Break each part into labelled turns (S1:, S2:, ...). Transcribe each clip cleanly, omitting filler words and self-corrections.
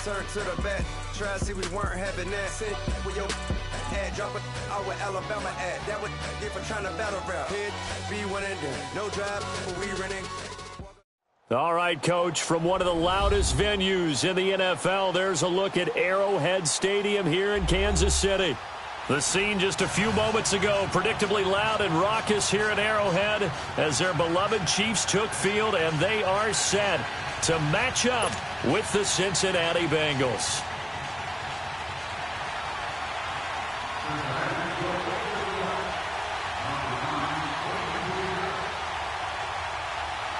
S1: Turn to the back, try to see we weren't having that. Sit with your ad, drop it out with Alabama ad. That would get for trying to battle rap. Hit, be one and done. No drive, but we running.
S2: All right, Coach, from one of the loudest venues in the NFL, there's a look at Arrowhead Stadium here in Kansas City. The scene just a few moments ago, predictably loud and raucous here at Arrowhead as their beloved Chiefs took field, and they are set to match up with the Cincinnati Bengals.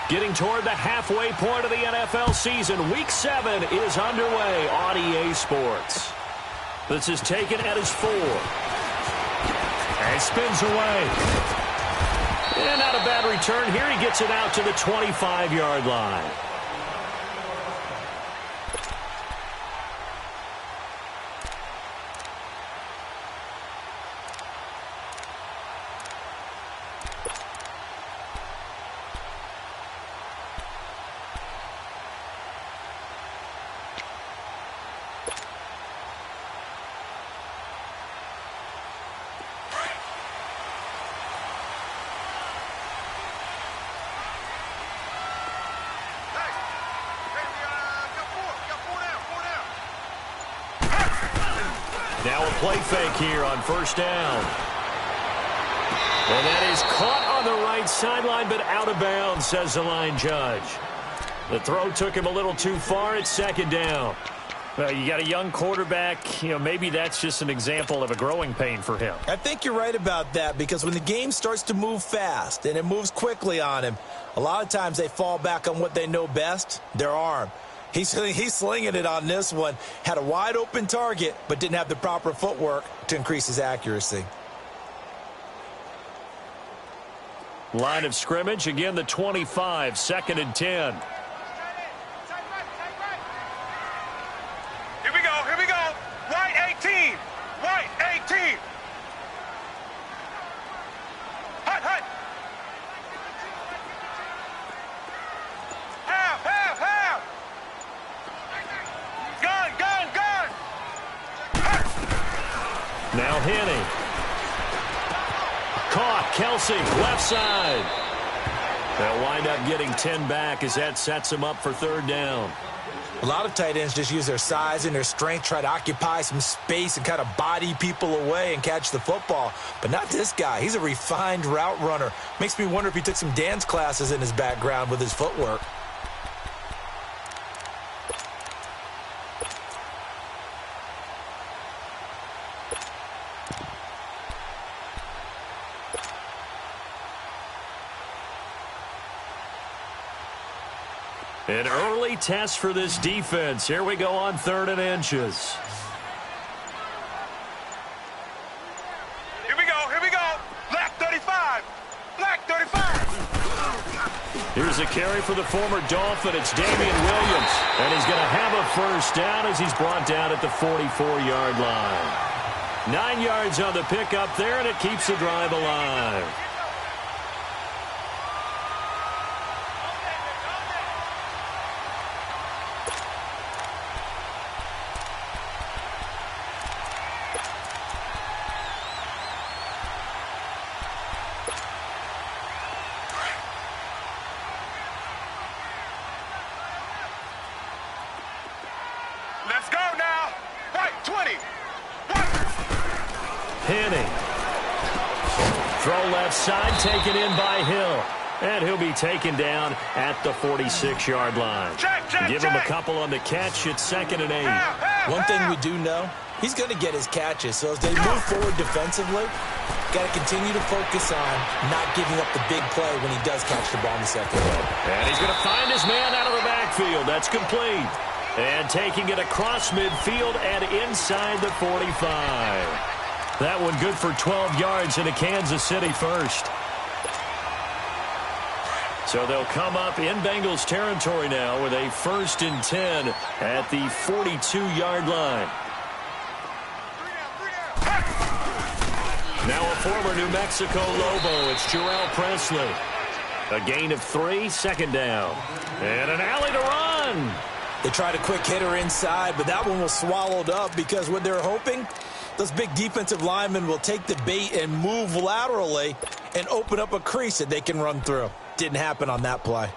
S2: Getting toward the halfway point of the NFL season, Week 7 is underway on EA Sports. This is taken at his 4. And spins away. And not a bad return here. He gets it out to the 25-yard line. Now a play fake here on first down. And that is caught on the right sideline, but out of bounds, says the line judge. The throw took him a little too far at second down. Well, you got a young quarterback, maybe that's just an example of a growing pain for him.
S3: I think you're right about that, because when the game starts to move fast and it moves quickly on him, a lot of times they fall back on what they know best, their arm. He's slinging it on this one. Had a wide-open target, but didn't have the proper footwork to increase his accuracy.
S2: Line of scrimmage, again the 25, 2nd and 10.
S4: Here we go. Right 18. Right 18. Hut. Half. Gun.
S2: Now Henning. Caught. Kelsey, left side. They'll wind up getting 10 back as that sets them up for third down.
S3: A lot of tight ends just use their size and their strength, try to occupy some space and kind of body people away and catch the football. But not this guy. He's a refined route runner. Makes me wonder if he took some dance classes in his background with his footwork.
S2: An early test for this defense. Here we go on 3rd and inches.
S4: Here we go. Black 35.
S2: Here's a carry for the former Dolphin. It's Damian Williams. And he's going to have a first down as he's brought down at the 44-yard line. 9 yards on the pickup there, and it keeps the drive alive.
S4: Let's go now. Right 20.
S2: Henning. Throw left side, taken in by Hill. And he'll be taken down at the 46-yard line. Give him a couple on the catch. It's 2nd and 8.
S3: One thing we do know, he's going to get his catches. So as they move forward defensively, got to continue to focus on not giving up the big play when he does catch the ball in the second row.
S2: And he's going to find his man out of the backfield. That's complete. And taking it across midfield and inside the 45. That one good for 12 yards in a Kansas City first. So they'll come up in Bengals territory now with a 1st and 10 at the 42-yard line. Now a former New Mexico Lobo. It's Jarrell Presley. A gain of 3, 2nd down. And an alley to run.
S3: They tried a quick hitter inside, but that one was swallowed up because what they're hoping, those big defensive linemen will take the bait and move laterally and open up a crease that they can run through. Didn't happen on that play.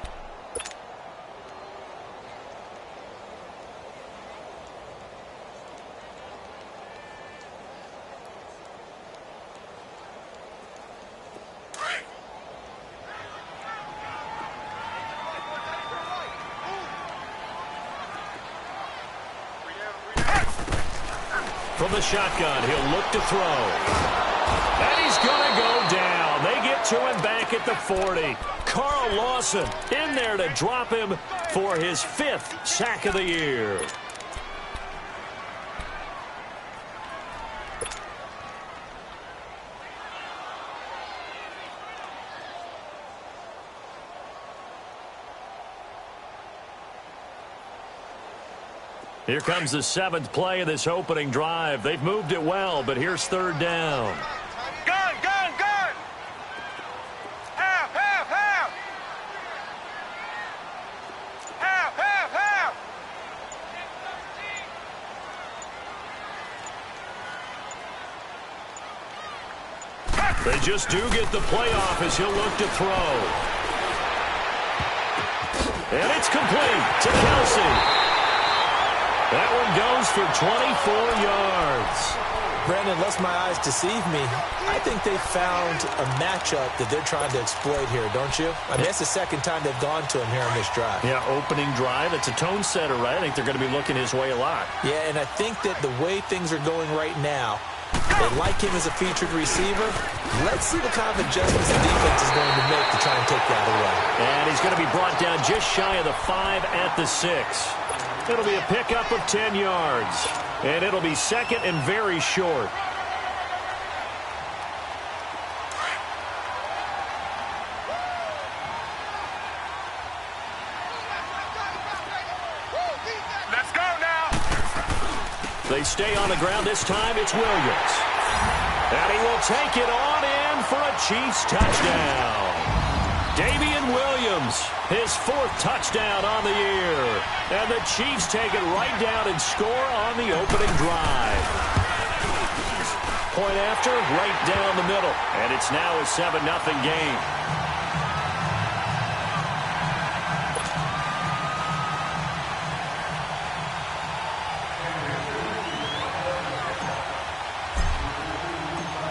S2: From the shotgun, he'll look to throw. And he's going to go down. They get to him back at the 40. Carl Lawson in there to drop him for his 5th sack of the year. Here comes the 7th play of this opening drive. They've moved it well, but here's 3rd down.
S4: Gun, gun, gun! Half, half, half! Half, half, half!
S2: They just do get the playoff as he'll look to throw. And it's complete to Kelsey. That one goes for 24 yards.
S3: Brandon, lest my eyes deceive me, I think they found a matchup that they're trying to exploit here, don't you? I mean, that's the second time they've gone to him here on this drive.
S2: Yeah, opening drive. It's a tone setter, right? I think they're going to be looking his way a lot.
S3: Yeah, and I think that the way things are going right now, they like him as a featured receiver. Let's see what kind of adjustments the defense is going to make to try and take that away.
S2: And he's going to be brought down just shy of the 5 at the 6. It'll be a pickup of 10 yards. And it'll be second and very short.
S4: Let's go now!
S2: They stay on the ground. This time it's Williams. And he will take it on in for a Chiefs touchdown. Damian Williams, his 4th touchdown on the year. And the Chiefs take it right down and score on the opening drive. Point after, right down the middle. And it's now a 7-0 game.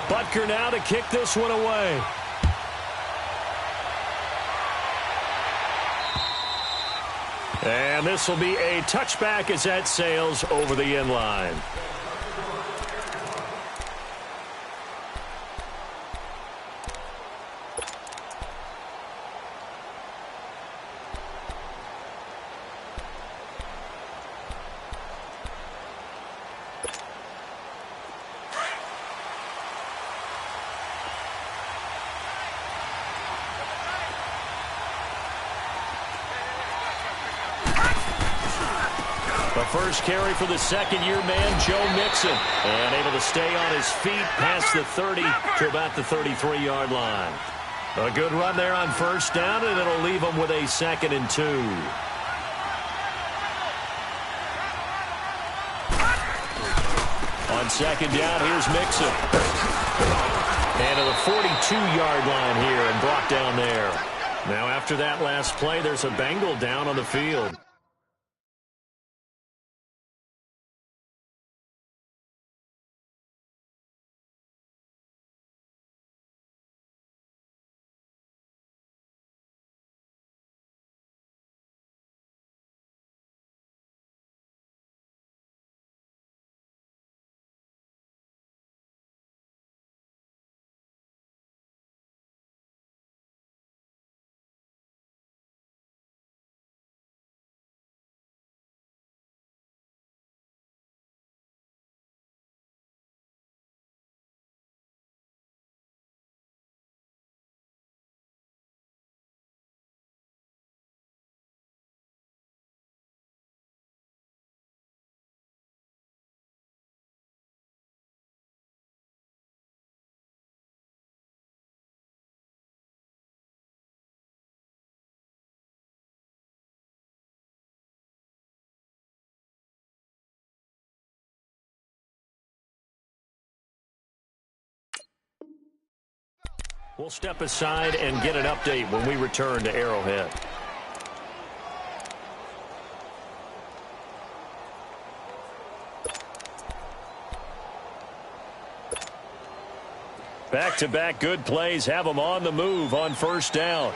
S2: Butker now to kick this one away. And this will be a touchback as that sails over the end line. The first carry for the second-year man, Joe Mixon. And able to stay on his feet past the 30 to about the 33-yard line. A good run there on first down, and it'll leave him with a 2nd and 2. On second down, here's Mixon. And to the 42-yard line here and brought down there. Now after that last play, there's a Bengal down on the field. We'll step aside and get an update when we return to Arrowhead. Back-to-back good plays have them on the move on first down.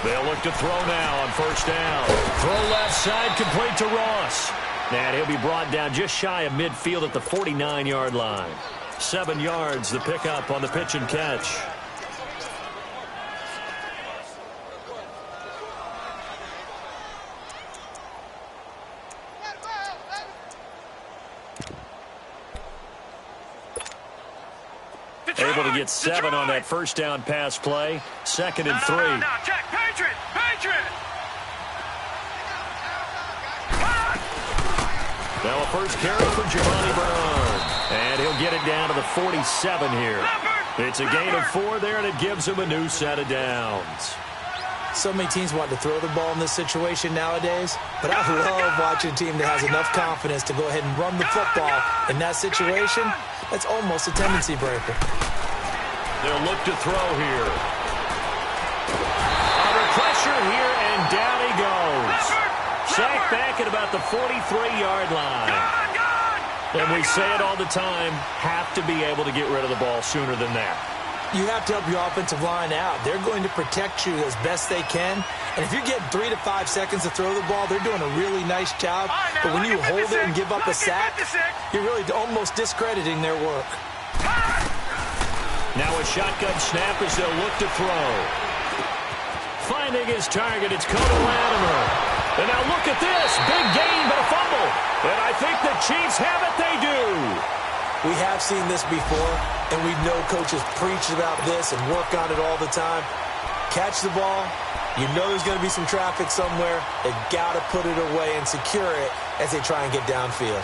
S2: They'll look to throw now on first down. Throw left side, complete to Ross. And he'll be brought down just shy of midfield at the 49-yard line. 7 yards, the pickup on the pitch and catch. Able to get 7 on that first down pass play. 2nd and 3.
S4: Now, check. Patriot!
S2: Now a first carry for Giovanni Brown. And he'll get it down to the 47 here. It's a gain of 4 there, and it gives him a new set of downs.
S3: So many teams want to throw the ball in this situation nowadays, but I love watching a team that has enough confidence to go ahead and run the football in that situation. That's almost a tendency breaker.
S2: They'll look to throw here. Under pressure here, and down he goes. Sacked back at about the 43-yard line. And we say it all the time, have to be able to get rid of the ball sooner than that.
S3: You have to help your offensive line out. They're going to protect you as best they can. And if you're getting 3 to 5 seconds to throw the ball, they're doing a really nice job. But when you hold it and give up a sack, you're really almost discrediting their work.
S2: Now a shotgun snap as they'll look to throw. Finding his target, it's Coda Latimer. And now look at this. Big gain, but a fumble. And I think the Chiefs have it. They do.
S3: We have seen this before, and we know coaches preach about this and work on it all the time. Catch the ball. You know there's going to be some traffic somewhere. They got to put it away and secure it as they try and get downfield.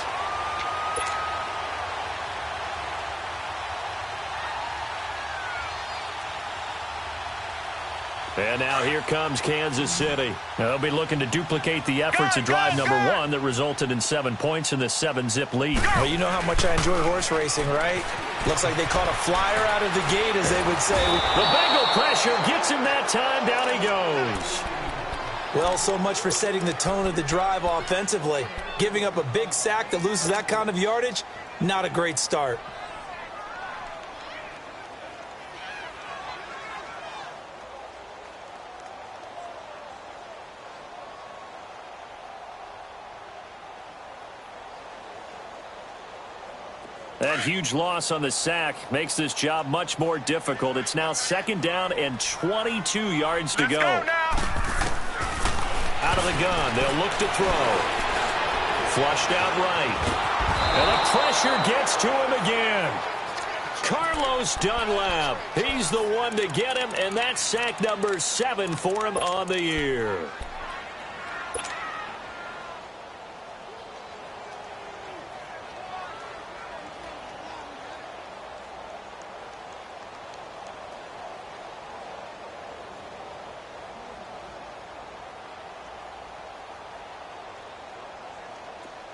S2: And now here comes Kansas City. They'll be looking to duplicate the efforts of drive number 1 that resulted in 7 points in this 7-zip lead.
S3: Well, you know how much I enjoy horse racing, right? Looks like they caught a flyer out of the gate, as they would say.
S2: The Bengal pressure gets him that time. Down he goes.
S3: Well, so much for setting the tone of the drive offensively. Giving up a big sack that loses that kind of yardage, not a great start.
S2: That huge loss on the sack makes this job much more difficult. It's now 2nd down and 22 yards to go. Out of the gun, they'll look to throw. Flushed out right. And the pressure gets to him again. Carlos Dunlap, he's the one to get him, and that's sack number 7 for him on the year.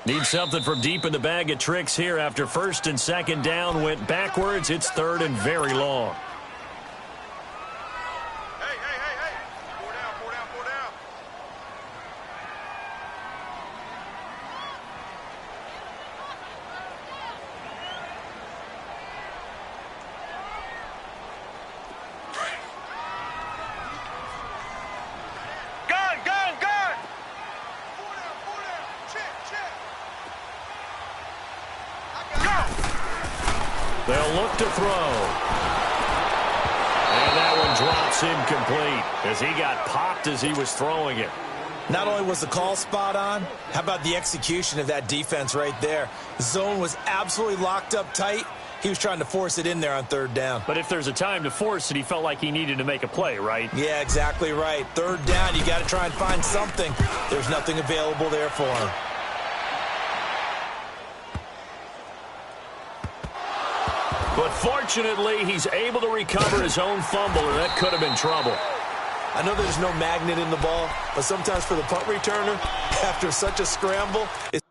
S2: Need something from deep in the bag of tricks here after 1st and 2nd down went backwards. It's 3rd and very long.
S4: Hey. 4 down. Gun. 4 down. Check.
S2: They'll look to throw. And that one drops incomplete as he got popped as he was throwing it.
S3: Not only was the call spot on, how about the execution of that defense right there? The zone was absolutely locked up tight. He was trying to force it in there on 3rd down.
S2: But if there's a time to force it, he felt like he needed to make a play, right?
S3: Yeah, exactly right. 3rd down, you got to try and find something. There's nothing available there for him.
S2: But fortunately, he's able to recover his own fumble, or that could have been trouble.
S3: I know there's no magnet in the ball, but sometimes for the punt returner, after such a scramble, it's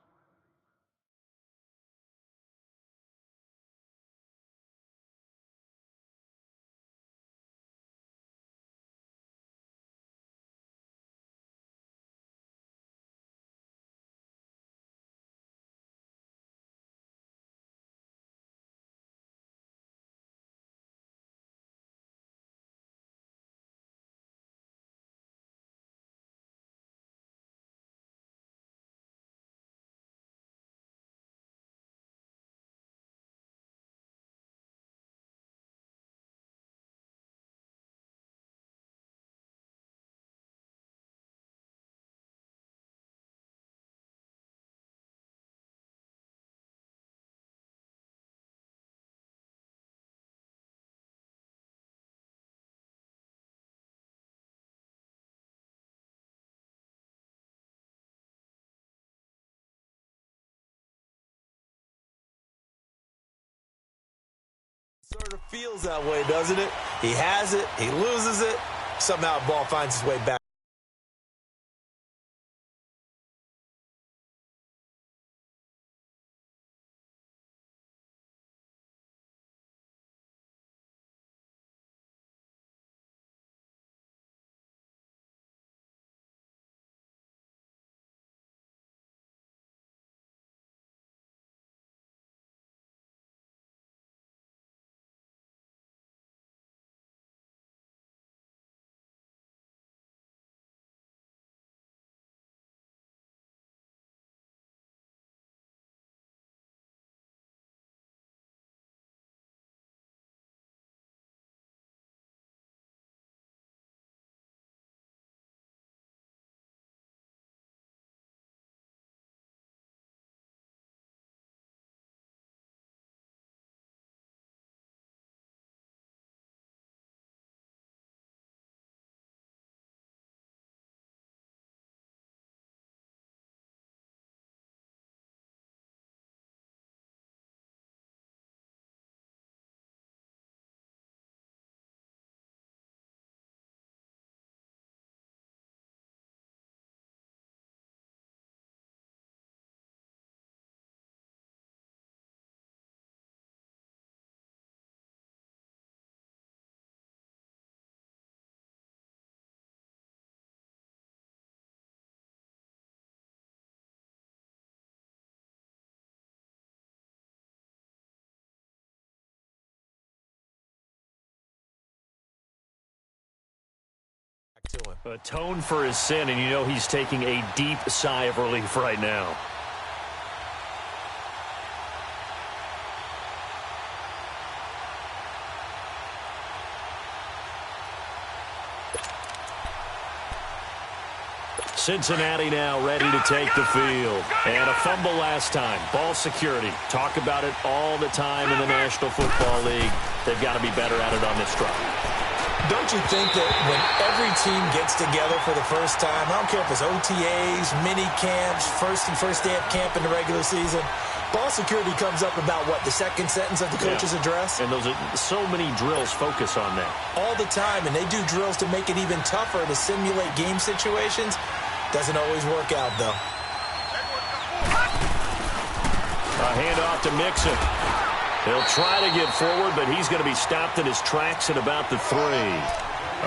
S3: Sort of feels that way, doesn't it? He has it, he loses it. Somehow the ball finds its way back. To him.
S2: Atone for his sin, and you know he's taking a deep sigh of relief right now. Cincinnati now ready to take the field. And a fumble last time. Ball security. Talk about it all the time in the National Football League. They've got to be better at it on this drive.
S3: Don't you think that when every team gets together for the first time, I don't care if it's OTAs, mini camps, first day of camp in the regular season, ball security comes up about, what, the second sentence of the coach's address?
S2: And those are so many drills focus on that.
S3: All the time, and they do drills to make it even tougher to simulate game situations. Doesn't always work out, though.
S2: A handoff to Mixon. He'll try to get forward, but he's going to be stopped in his tracks at about the 3.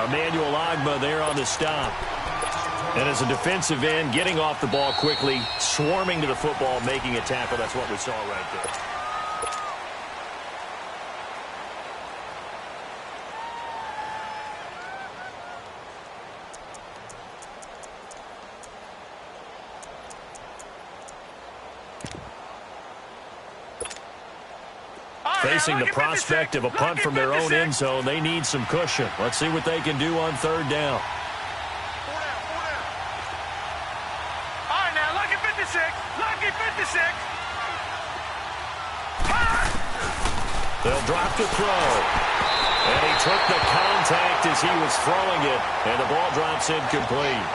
S2: Emmanuel Ogbah there on the stop. And as a defensive end, getting off the ball quickly, swarming to the football, making a tackle. That's what we saw right there. Facing the prospect of a punt from their own end zone, they need some cushion. Let's see what they can do on third down.
S4: All right, now, lucky 56. Lucky 56.
S2: They'll drop the throw. And he took the contact as he was throwing it, and the ball drops incomplete.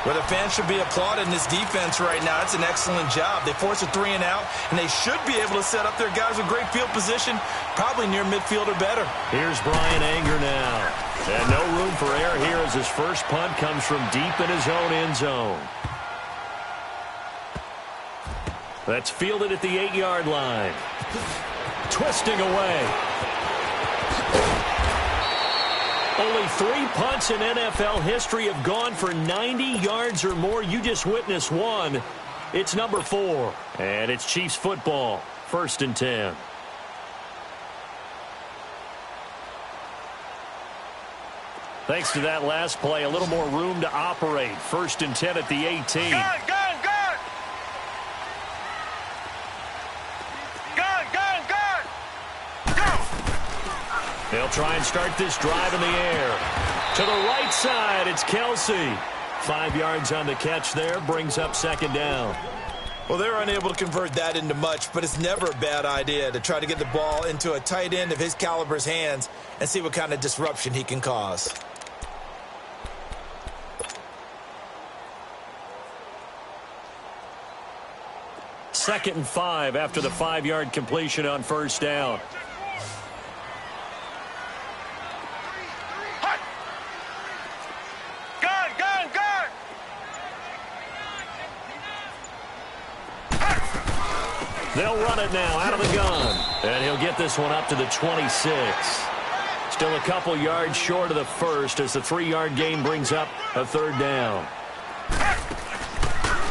S3: Well, the fans should be applauding this defense right now. It's an excellent job. They force a 3 and out, and they should be able to set up their guys with great field position, probably near midfield or better.
S2: Here's Brian Anger now. And no room for error here as his first punt comes from deep in his own end zone. That's fielded at the 8-yard line. Twisting away. Only 3 punts in NFL history have gone for 90 yards or more. You just witnessed one. It's number 4. And it's Chiefs football. 1st and 10. Thanks to that last play, a little more room to operate. 1st and 10 at the 18.
S4: Gun!
S2: They'll try and start this drive in the air. To the right side, it's Kelsey. 5 yards on the catch there, brings up 2nd down.
S3: Well, they're unable to convert that into much, but it's never a bad idea to try to get the ball into a tight end of his caliber's hands and see what kind of disruption he can cause.
S2: Second and 5 after the 5-yard completion on 1st down. They'll run it now out of the gun. And he'll get this one up to the 26. Still a couple yards short of the first as the 3-yard gain brings up a third down.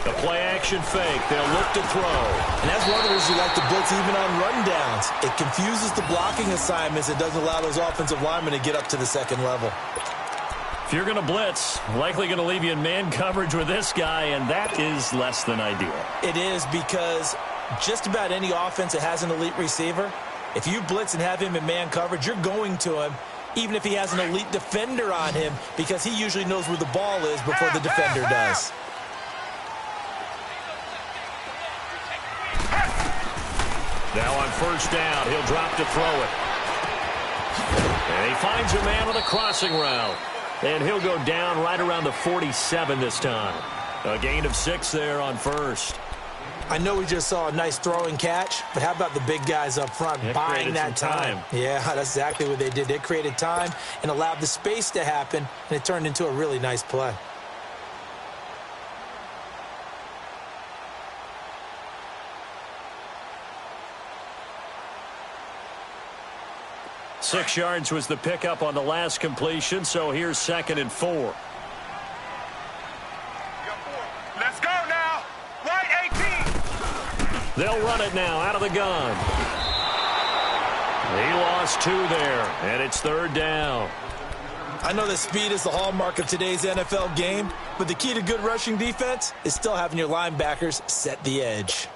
S2: The play-action fake. They'll look to throw.
S3: And that's one of the reasons you like to blitz even on rundowns. It confuses the blocking assignments. It doesn't allow those offensive linemen to get up to the second level.
S2: If you're going to blitz, likely going to leave you in man coverage with this guy, and that is less than ideal.
S3: It is, because just about any offense that has an elite receiver, if you blitz and have him in man coverage, you're going to him, even if he has an elite defender on him, because he usually knows where the ball is before the defender does.
S2: Now on first down, he'll drop to throw it. And he finds a man on a crossing route. And he'll go down right around the 47 this time. A gain of 6 there on first.
S3: I know we just saw a nice throwing catch, but how about the big guys up front buying that time? Yeah, that's exactly what they did. They created time and allowed the space to happen, and it turned into a really nice play.
S2: Six yards was the pickup on the last completion, so here's 2nd and 4.
S4: Let's go now. Right 18.
S2: They'll run it now out of the gun. He lost 2 there, and it's 3rd down.
S3: I know that speed is the hallmark of today's NFL game, but the key to good rushing defense is still having your linebackers set the edge.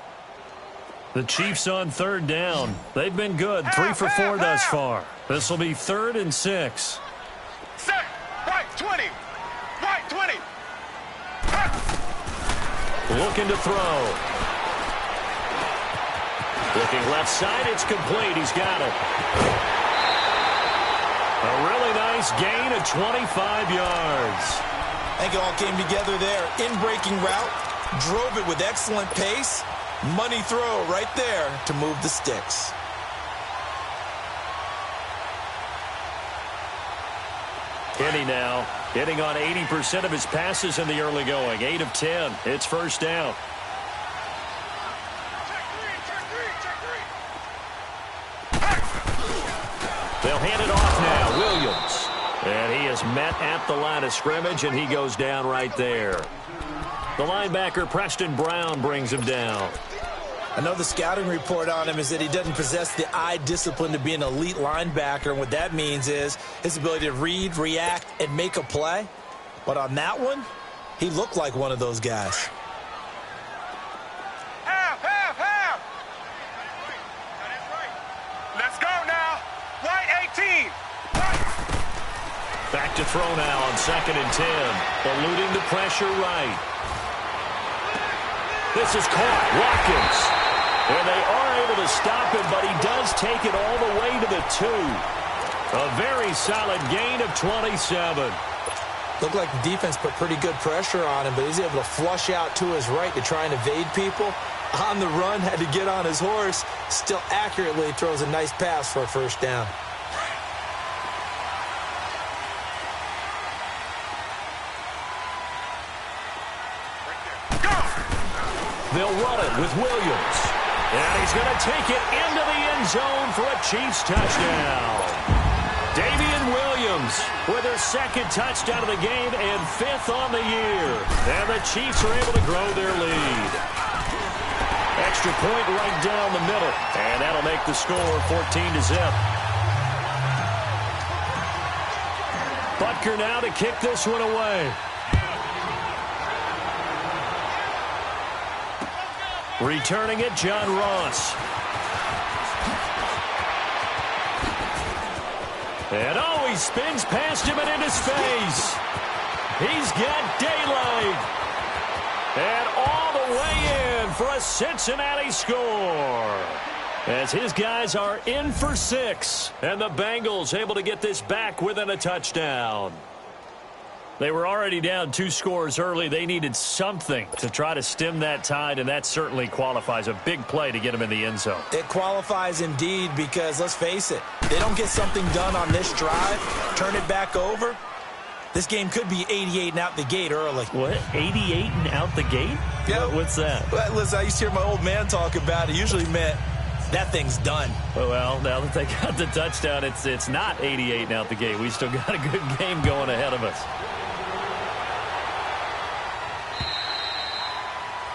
S2: The Chiefs on 3rd down. They've been good, 3 for 4 thus far. This will be 3rd and 6.
S4: Set. Right 20. Right 20.
S2: Looking to throw. Looking left side, it's complete. He's got it. A really nice gain of 25 yards.
S3: I think it all came together there. In-breaking route, drove it with excellent pace. Money throw right there to move the sticks.
S2: Kenny now hitting on 80% of his passes in the early going. 8 of 10. It's first down. They'll hand it off now. Williams. And he is met at the line of scrimmage, and he goes down right there. The linebacker, Preston Brown, brings him down.
S3: I know the scouting report on him is that he doesn't possess the eye discipline to be an elite linebacker, and what that means is his ability to read, react, and make a play. But on that one, he looked like one of those guys.
S4: Half. Let's go now. Right 18.
S2: Back to throw now on 2nd and 10. Eluding the pressure right. This is caught. Watkins. And they are able to stop him, but he does take it all the way to the 2. A very solid gain of 27.
S3: Looked like the defense put pretty good pressure on him, but he's able to flush out to his right to try and evade people. On the run, had to get on his horse. Still accurately throws a nice pass for a first down.
S2: They'll run it with Williams. And he's going to take it into the end zone for a Chiefs touchdown. Davian Williams with their 2nd touchdown of the game and 5th on the year. And the Chiefs are able to grow their lead. Extra point right down the middle. And that'll make the score 14-0. Butker now to kick this one away. Returning it, John Ross. And he spins past him and into space. He's got daylight. And all the way in for a Cincinnati score. As his guys are in for 6. And the Bengals able to get this back within a touchdown. They were already down 2 scores early. They needed something to try to stem that tide, and that certainly qualifies. A big play to get them in the end zone.
S3: It qualifies indeed because, let's face it, they don't get something done on this drive, turn it back over, This game could be 88 and out the gate early.
S2: What? 88 and out the gate?
S3: Yeah.
S2: What's that?
S3: Well, listen, I used to hear my old man talk about it. Usually meant that thing's done.
S2: Well, now that they got the touchdown, it's not 88 and out the gate. We still got a good game going ahead of us.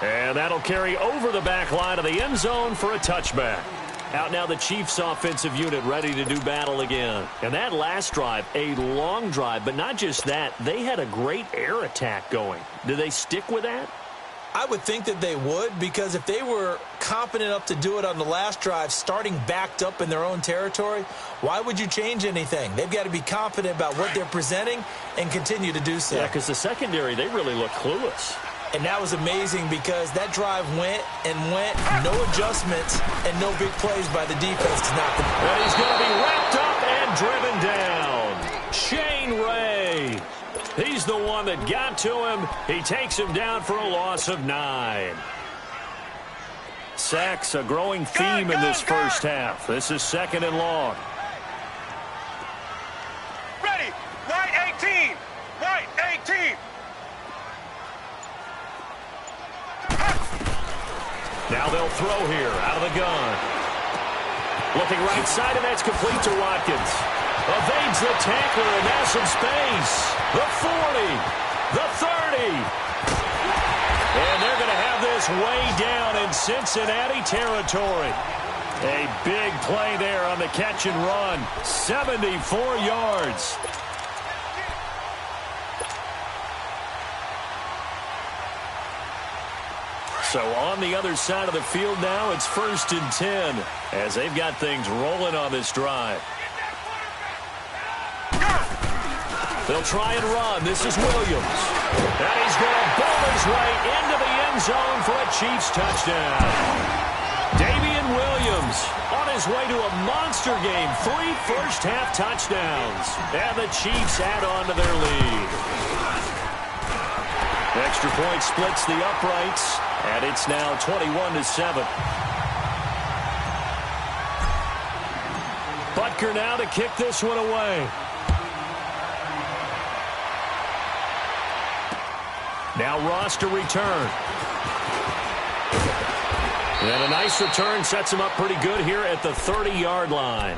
S2: And that'll carry over the back line of the end zone for a touchback. Out now the Chiefs offensive unit ready to do battle again. And that last drive, a long drive, but not just that, they had a great air attack going. Do they stick with that?
S3: I would think that they would, because if they were confident enough to do it on the last drive, starting backed up in their own territory, why would you change anything? They've got to be confident about what they're presenting and continue to do so.
S2: Yeah, because the secondary, they really look clueless.
S3: And that was amazing because that drive went and went, no adjustments and no big plays by the defense.
S2: And he's going to be wrapped up and driven down. Shane Ray. He's the one that got to him. He takes him down for a loss of 9. Sacks, a growing theme in this first half. This is 2nd and long.
S4: Ready. White 18. White 18.
S2: Now they'll throw here out of the gun. Looking right side, and that's complete to Watkins. Evades the tackler, and now some space. The 40, the 30. And they're going to have this way down in Cincinnati territory. A big play there on the catch and run. 74 yards. So on the other side of the field now, it's 1st and 10 as they've got things rolling on this drive. They'll try and run. This is Williams. And he's going to bowl his way into the end zone for a Chiefs touchdown. Damian Williams on his way to a monster game. 3 first-half touchdowns. And the Chiefs add on to their lead. Extra point splits the uprights. And it's now 21-7. Butker now to kick this one away. Now Ross to return. And a nice return sets him up pretty good here at the 30-yard line.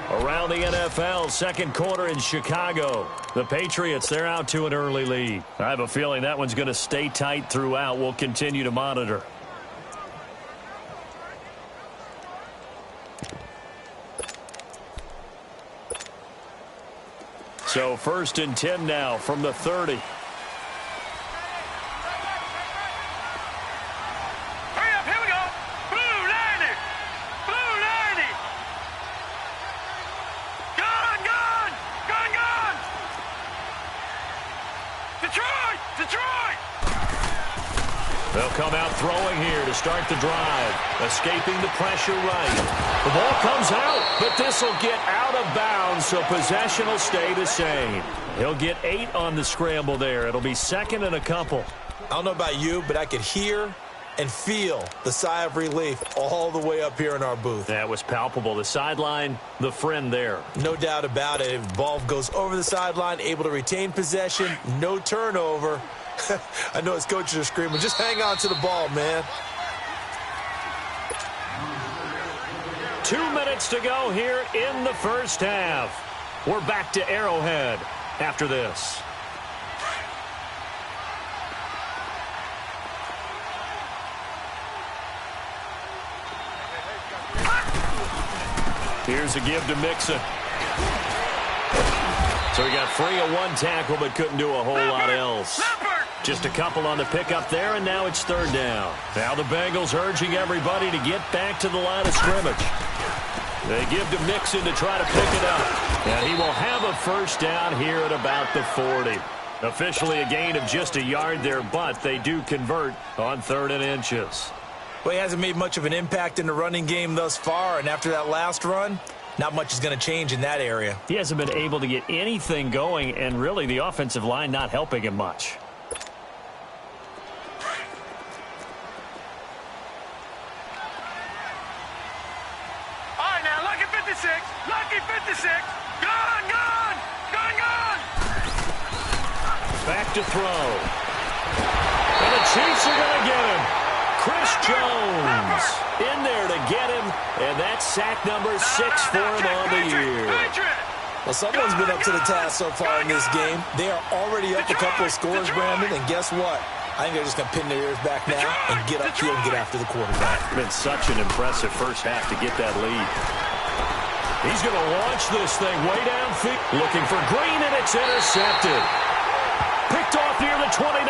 S2: Around the NFL, second quarter in Chicago. The Patriots, they're out to an early lead. I have a feeling that one's going to stay tight throughout. We'll continue to monitor. So 1st and 10 now from the 30. They'll come out throwing here to start the drive. Escaping the pressure right. The ball comes out, but this will get out of bounds, so possession will stay the same. He'll get 8 on the scramble there. It'll be 2nd and a couple.
S3: I don't know about you, but I could hear and feel the sigh of relief all the way up here in our booth.
S2: That was palpable. The sideline, the friend there.
S3: No doubt about it. If the ball goes over the sideline, able to retain possession, no turnover. I know his coaches are screaming, just hang on to the ball, man.
S2: 2 minutes to go here in the first half. We're back to Arrowhead after this. Here's a give to Mixon. So he got free of 1 tackle, but couldn't do a whole lot else. Just a couple on the pickup there, and now it's 3rd down. Now the Bengals urging everybody to get back to the line of scrimmage. They give to Mixon to try to pick it up. And he will have a 1st down here at about the 40. Officially a gain of just a yard there, but they do convert on 3rd and inches.
S3: Well, he hasn't made much of an impact in the running game thus far, and after that last run, not much is going to change in that area.
S2: He hasn't been able to get anything going, and really the offensive line not helping him much.
S4: All right, now, lucky 56. Lucky 56. Gone, gone, gone, gone.
S2: to throw. And the Chiefs are going to get him. Chris Jones in there to get him, and that's sack number 6 for him on the year.
S3: Well, someone's been up to the task so far in this game. They are already up a couple of scores, Brandon, and guess what? I think they're just going to pin their ears back now and get upfield and get after the quarterback.
S2: It's been such an impressive first half to get that lead. He's going to launch this thing way downfield. Looking for Green, and it's intercepted. Picked off near the 29.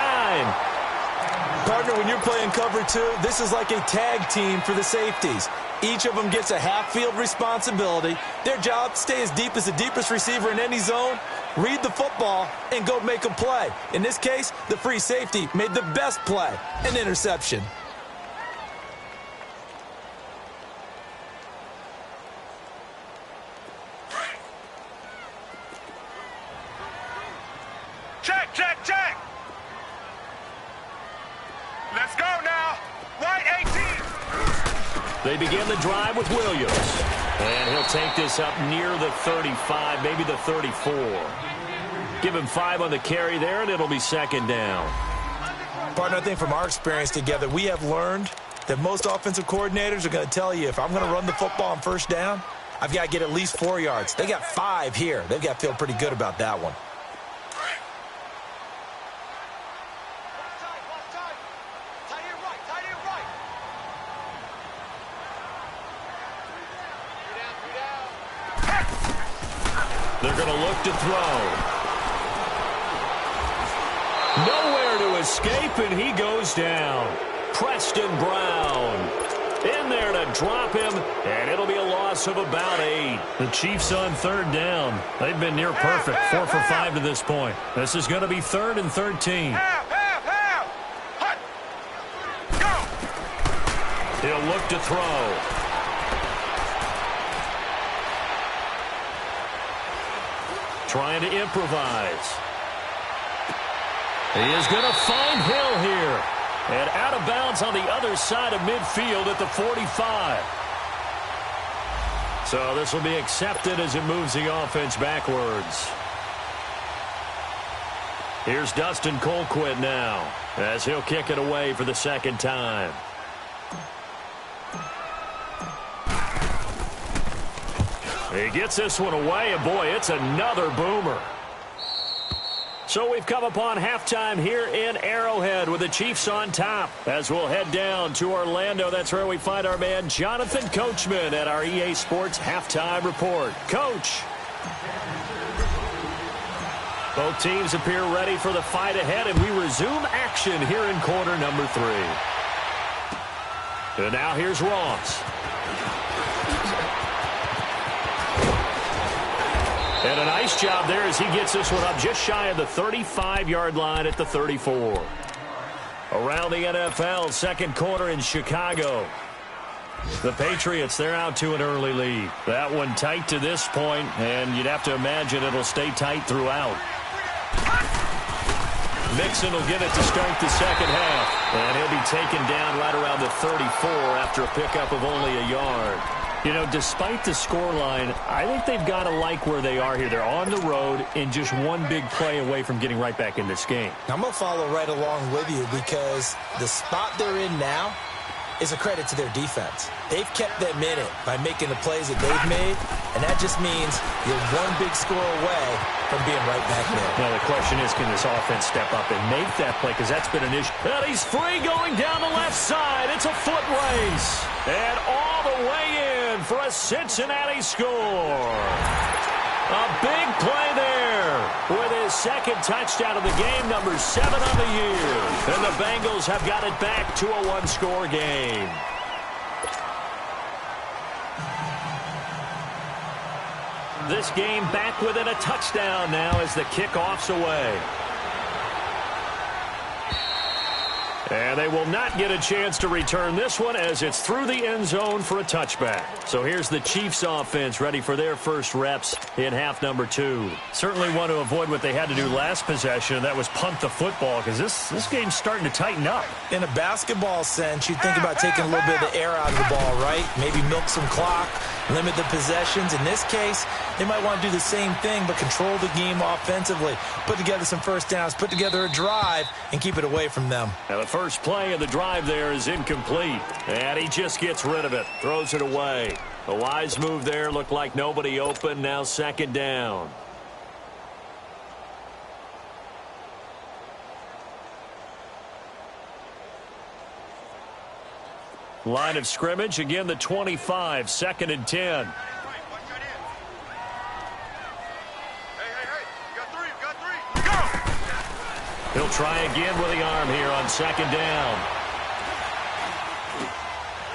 S3: Partner, when you're playing cover 2, this is like a tag team for the safeties. Each of them gets a half-field responsibility. Their job, stay as deep as the deepest receiver in any zone, read the football, and go make a play. In this case, the free safety made the best play, an interception.
S4: Check, check, check. Let's go now. Right 18.
S2: They begin the drive with Williams. And he'll take this up near the 35, maybe the 34. Give him 5 on the carry there, and it'll be second down.
S3: Partner, I think from our experience together, we have learned that most offensive coordinators are going to tell you, if I'm going to run the football on first down, I've got to get at least 4 yards. They got 5 here. They've got to feel pretty good about that one.
S2: They're going to look to throw. Nowhere to escape, and he goes down. Preston Brown in there to drop him, and it'll be a loss of about 8. The Chiefs on third down. They've been near perfect, 4 for 5 to this point. This is going to be 3rd and 13.
S4: Hut. Go.
S2: He'll look to throw. Trying to improvise. He is going to find Hill here. And out of bounds on the other side of midfield at the 45. So this will be accepted as it moves the offense backwards. Here's Dustin Colquitt now as he'll kick it away for the second time. He gets this one away, and boy, it's another boomer. So we've come upon halftime here in Arrowhead with the Chiefs on top. As we'll head down to Orlando, that's where we find our man Jonathan Coachman at our EA Sports Halftime Report. Coach. Both teams appear ready for the fight ahead, and we resume action here in quarter number 3. And now here's Ross. And a nice job there as he gets this one up just shy of the 35-yard line at the 34. Around the NFL, second quarter in Chicago. The Patriots, they're out to an early lead. That one tight to this point, and you'd have to imagine it'll stay tight throughout. Mixon will get it to start the second half, and he'll be taken down right around the 34 after a pickup of only a yard. You know, despite the scoreline, I think they've got to like where they are here. They're on the road and just one big play away from getting right back in this game.
S3: I'm going to follow right along with you because the spot they're in now is a credit to their defense. They've kept them in it by making the plays that they've made, and that just means you're one big score away from being right back there.
S2: Now, the question is, can this offense step up and make that play? Because that's been an issue. And he's free going down the left side. It's a foot race. And all the way in for a Cincinnati score. A big play there with his second touchdown of the game, number 7 on the year. And the Bengals have got it back to a one-score game. This game back within a touchdown now as the kickoff's away. And they will not get a chance to return this one as it's through the end zone for a touchback. So here's the Chiefs offense ready for their first reps in half number 2. Certainly want to avoid what they had to do last possession, and that was punt the football, because this game's starting to tighten up.
S3: In a basketball sense, you think about taking a little bit of the air out of the ball, right? Maybe milk some clock, limit the possessions. In this case, they might want to do the same thing, but control the game offensively. Put together some first downs, put together a drive, and keep it away from them.
S2: Now the first play of the drive there is incomplete, and he just gets rid of it, throws it away. A wise move there, looked like nobody open, now second down. Line of scrimmage, again the 25, 2nd and 10. He'll try again with the arm here on 2nd down.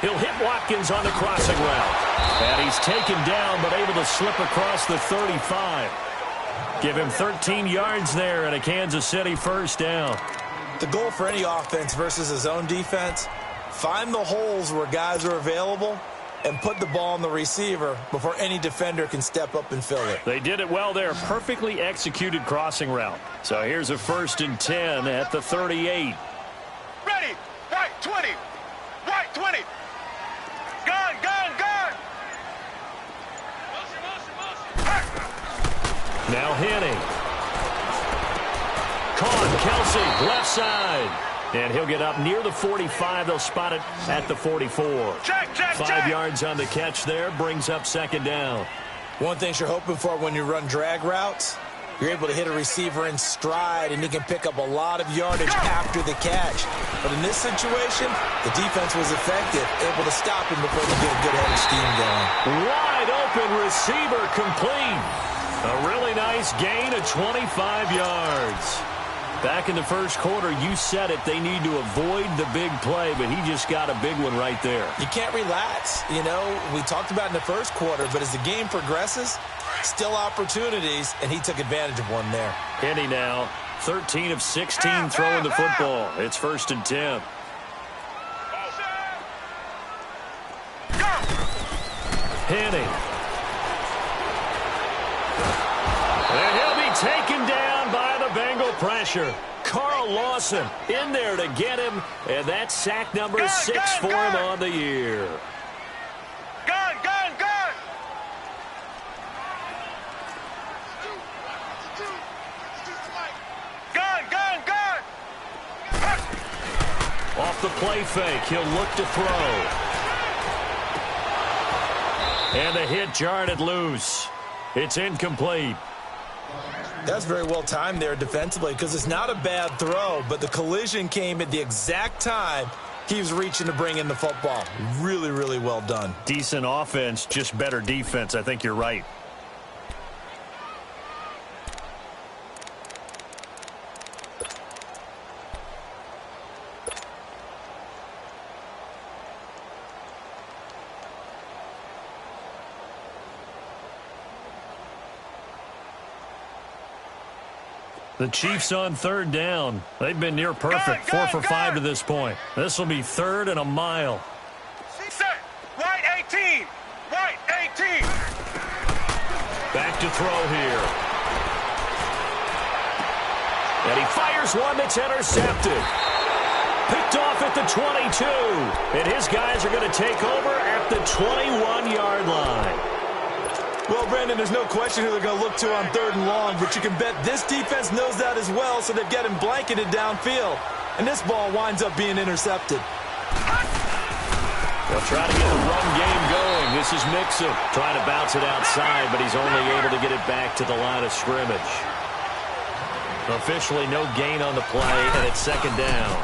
S2: He'll hit Watkins on the crossing route. And he's taken down, but able to slip across the 35. Give him 13 yards there and a Kansas City first down.
S3: The goal for any offense versus a zone defense, find the holes where guys are available and put the ball on the receiver before any defender can step up and fill it.
S2: They did it well there. Perfectly executed crossing route. So here's a 1st and 10 at the 38.
S4: Ready. White 20. White 20. Gun, gun, gun.
S2: Now Henning. Caught Kelsey, left side. And he'll get up near the 45. They'll spot it at the 44.
S4: Check,
S2: 5 yards on the catch there. Brings up 2nd down.
S3: One thing you're hoping for when you run drag routes, you're able to hit a receiver in stride, and he can pick up a lot of yardage after the catch. But in this situation, the defense was effective, able to stop him before they get a good head of steam going.
S2: Wide open receiver complete. A really nice gain of 25 yards. Back in the first quarter, you said it, they need to avoid the big play, but he just got a big one right there.
S3: You can't relax. You know, we talked about in the first quarter, but as the game progresses, still opportunities, and he took advantage of one there.
S2: Henny now, 13 of 16 throwing the football. It's 1st and 10. Henny. And he'll be taken down by the Bengal pressure. Carl Lawson in there to get him, and that's sack number 6 for him on the year.
S4: Gun, gun, gun. Gun, gun, gun.
S2: Off the play fake, he'll look to throw. And the hit jarred it loose. It's incomplete.
S3: That's very well timed there defensively, because it's not a bad throw, but the collision came at the exact time he was reaching to bring in the football. Really, really well done.
S2: Decent offense, just better defense. I think you're right. The Chiefs on 3rd down. They've been near perfect. 4 for 5 to this point. This will be 3rd and a mile.
S4: Set. White 18. White 18.
S2: Back to throw here. And he fires one that's intercepted. Picked off at the 22. And his guys are going to take over at the 21-yard line.
S3: Well, Brandon, there's no question who they're going to look to on 3rd and long, but you can bet this defense knows that as well, so they've got him blanketed downfield. And this ball winds up being intercepted.
S2: They'll try to get the run game going. This is Mixon trying to bounce it outside, but he's only able to get it back to the line of scrimmage. Officially no gain on the play, and it's 2nd down.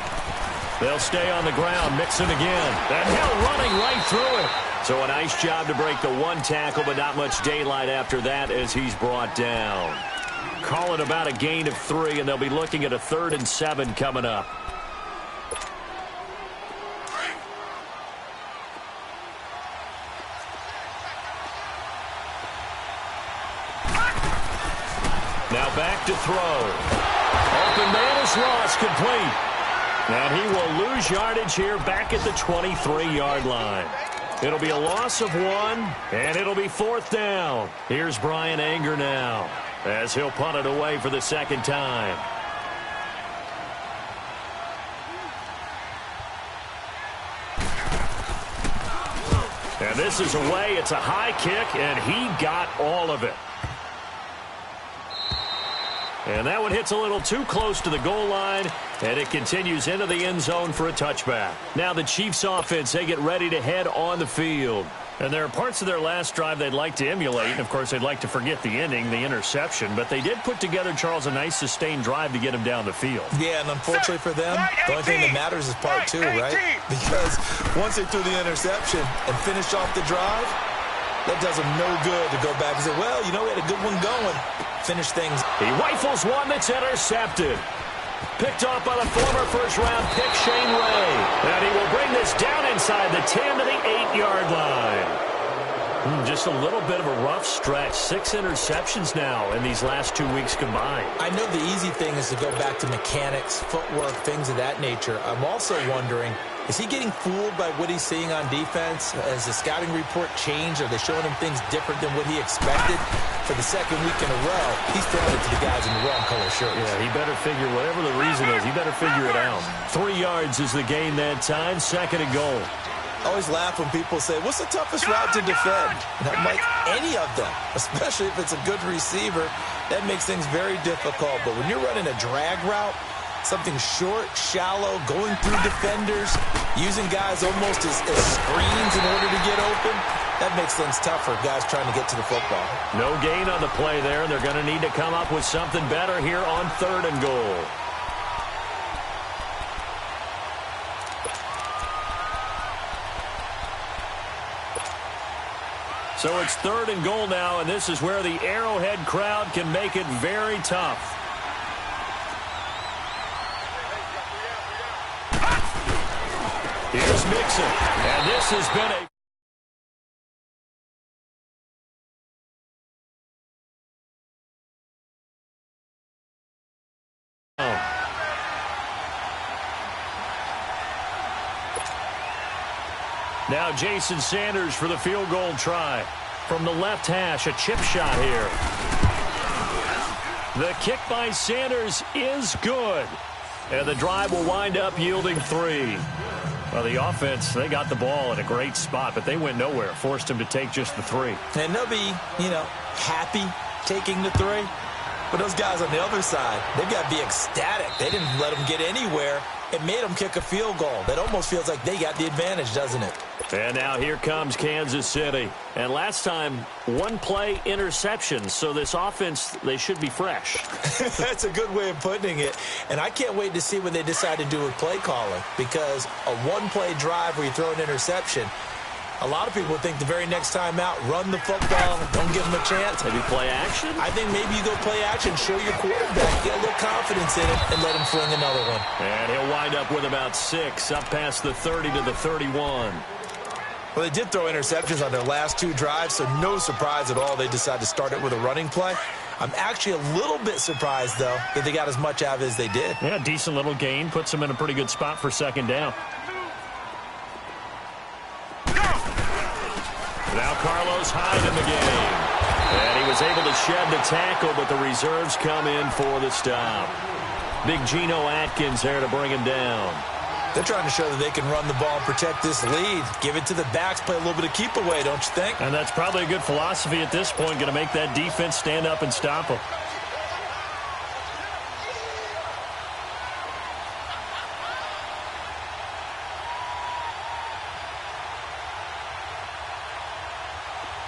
S2: They'll stay on the ground. Mixon again. That hell running right through it. So a nice job to break the one tackle, but not much daylight after that as he's brought down. Call it about a gain of 3, and they'll be looking at a 3rd and 7 coming up. Now back to throw. Open man is lost, complete. And he will lose yardage here back at the 23-yard line. It'll be a loss of 1, and it'll be 4th down. Here's Brian Anger now as he'll punt it away for the second time. And this is away. It's a high kick, and he got all of it. And that one hits a little too close to the goal line, and it continues into the end zone for a touchback. Now the Chiefs offense, they get ready to head on the field. And there are parts of their last drive they'd like to emulate. And, of course, they'd like to forget the ending, the interception. But they did put together, Charles, a nice sustained drive to get him down the field.
S3: Yeah, and unfortunately for them, the only thing that matters is part 2, right? Because once they threw the interception and finished off the drive, that does them no good to go back and say, well, you know, we had a good one going. Finish things.
S2: He rifles one that's intercepted. Picked off by the former first-round pick, Shane Ray. And he will bring this down inside the 10 to the 8-yard line. Just a little bit of a rough stretch. 6 interceptions now in these last 2 weeks combined.
S3: I know the easy thing is to go back to mechanics, footwork, things of that nature. I'm also wondering, is he getting fooled by what he's seeing on defense? Has the scouting report changed? Are they showing him things different than what he expected? For the second week in a row, he's throwing it to the guys in the wrong color shirts.
S2: Yeah, he better figure, whatever the reason is, he better figure it out. 3 yards is the gain that time, 2nd and goal.
S3: I always laugh when people say, what's the toughest route to defend? And I'm like, any of them, especially if it's a good receiver. That makes things very difficult. But when you're running a drag route, something short, shallow, going through defenders, using guys almost as screens in order to get open, that makes things tough for guys trying to get to the football.
S2: No gain on the play there. They're going to need to come up with something better here on 3rd and goal. So it's 3rd and goal now, and this is where the Arrowhead crowd can make it very tough. Here's Mixon, and this has been a... Now Jason Sanders for the field goal try. From the left hash, a chip shot here. The kick by Sanders is good. And the drive will wind up yielding 3. Well, the offense, they got the ball in a great spot, but they went nowhere. Forced him to take just the 3.
S3: And they'll be, happy taking the 3. But those guys on the other side, they've got to be ecstatic. They didn't let them get anywhere. It made them kick a field goal. That almost feels like they got the advantage, doesn't it?
S2: And now here comes Kansas City. And last time, 1-play interception. So this offense, they should be fresh.
S3: That's a good way of putting it. And I can't wait to see what they decide to do with play calling. Because a 1-play drive where you throw an interception, a lot of people think the very next time out, run the football, don't give them a chance.
S2: Maybe play action?
S3: I think maybe you go play action, show your quarterback, get a little confidence in it, and let him fling another one.
S2: And he'll wind up with about 6, up past the 30 to the 31.
S3: Well, they did throw interceptions on their last 2 drives, so no surprise at all they decided to start it with a running play. I'm actually a little bit surprised, though, that they got as much out of it as they did.
S2: Yeah, decent little gain. Puts them in a pretty good spot for 2nd down. Now Carlos Hyde in the game. And he was able to shed the tackle, but the reserves come in for the stop. Big Geno Atkins there to bring him down.
S3: They're trying to show that they can run the ball and protect this lead. Give it to the backs, play a little bit of keep away, don't you think?
S2: And that's probably a good philosophy at this point, going to make that defense stand up and stop them.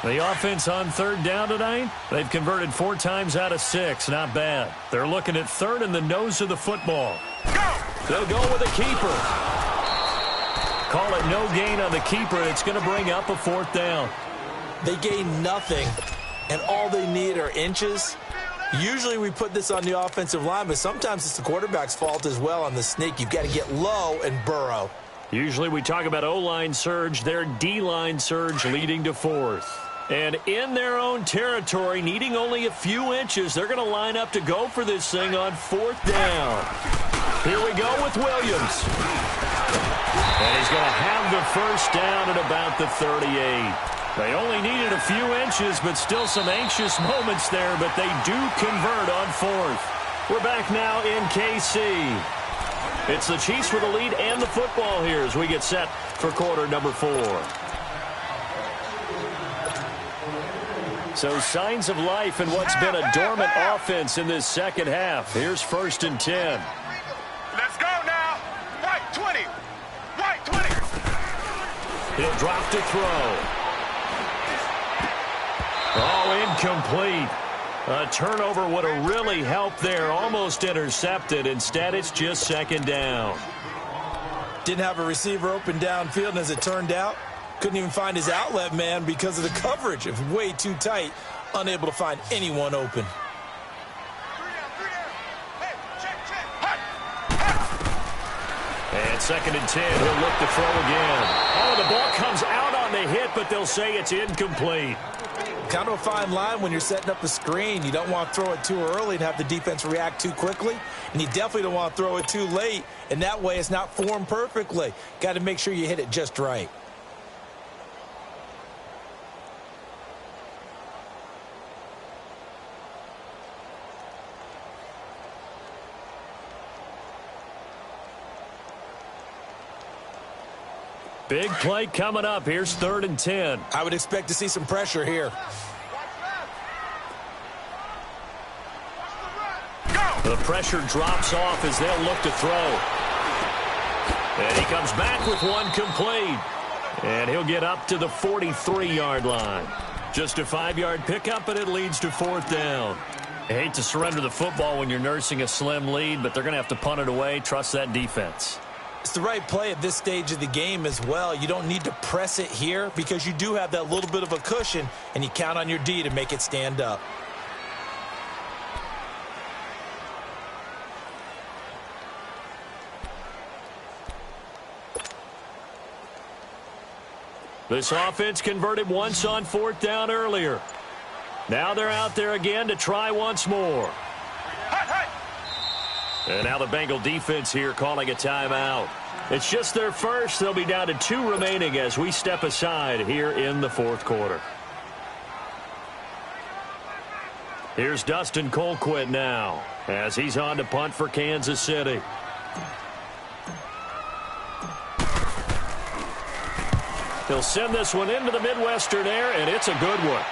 S2: The offense on 3rd down tonight, they've converted 4 times out of 6. Not bad. They're looking at 3rd in the nose of the football. They'll go with a keeper. Call it no gain on the keeper. It's going to bring up a 4th down.
S3: They gain nothing, and all they need are inches. Usually we put this on the offensive line, but sometimes it's the quarterback's fault as well on the sneak. You've got to get low and burrow.
S2: Usually we talk about O-line surge, their D-line surge leading to 4th. And in their own territory, needing only a few inches, they're going to line up to go for this thing on 4th down. Here we go with Williams. And he's going to have the first down at about the 38. They only needed a few inches, but still some anxious moments there, but they do convert on fourth. We're back now in KC. It's the Chiefs with the lead and the football here as we get set for quarter number 4. So signs of life in what's been a dormant offense in this second half. Here's 1st and 10.
S4: Let's go now. Right 20. Right 20.
S2: He'll drop to throw. Oh, incomplete. A turnover would have really helped there. Almost intercepted. Instead, it's just 2nd down.
S3: Didn't have a receiver open downfield, and as it turned out, couldn't even find his outlet man because of the coverage. It was way too tight. Unable to find anyone open.
S2: And 2nd and 10. He'll look to throw again. Oh, the ball comes out on the hit, but they'll say it's incomplete.
S3: Kind of a fine line when you're setting up the screen. You don't want to throw it too early and have the defense react too quickly. And you definitely don't want to throw it too late. And that way it's not formed perfectly. Got to make sure you hit it just right.
S2: Big play coming up. Here's 3rd and 10.
S3: I would expect to see some pressure here.
S2: The pressure drops off as they'll look to throw. And he comes back with one complete. And he'll get up to the 43-yard line. Just a 5-yard pickup, and it leads to 4th down. I hate to surrender the football when you're nursing a slim lead, but they're going to have to punt it away. Trust that defense.
S3: It's the right play at this stage of the game as well. You don't need to press it here because you do have that little bit of a cushion, and you count on your D to make it stand up.
S2: This offense converted once on 4th down earlier. Now they're out there again to try once more. And now the Bengal defense here calling a timeout. It's just their first. They'll be down to 2 remaining as we step aside here in the 4th quarter. Here's Dustin Colquitt now as he's on to punt for Kansas City. He'll send this one into the Midwestern air, and it's a good one.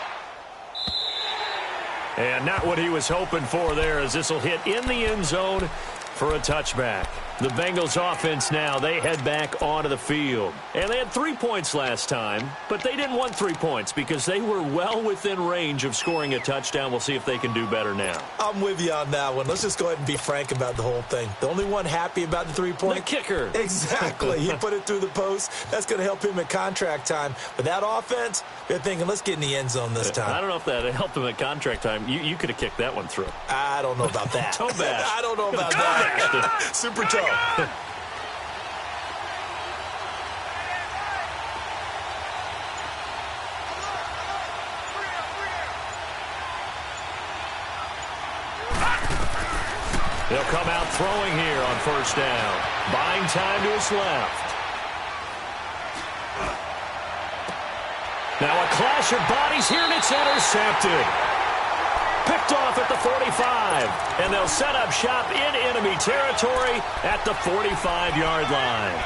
S2: And not what he was hoping for there, as this will hit in the end zone for a touchback. The Bengals offense now, they head back onto the field. And they had 3 points last time, but they didn't want 3 points because they were well within range of scoring a touchdown. We'll see if they can do better now.
S3: I'm with you on that one. Let's just go ahead and be frank about the whole thing. The only one happy about the 3-point?
S2: The kicker.
S3: Exactly. He put it through the post. That's going to help him at contract time. But that offense, they're thinking, let's get in the end zone this time.
S2: I don't know if that helped him at contract time. You could have kicked that one through.
S3: I don't know about that.
S2: Toe bash.
S3: I don't know about that. Super toe.
S2: They'll come out throwing here on 1st down. Buying time to his left. Now a clash of bodies here, and it's intercepted. Picked off at the 45. And they'll set up shop in enemy territory at the 45-yard line.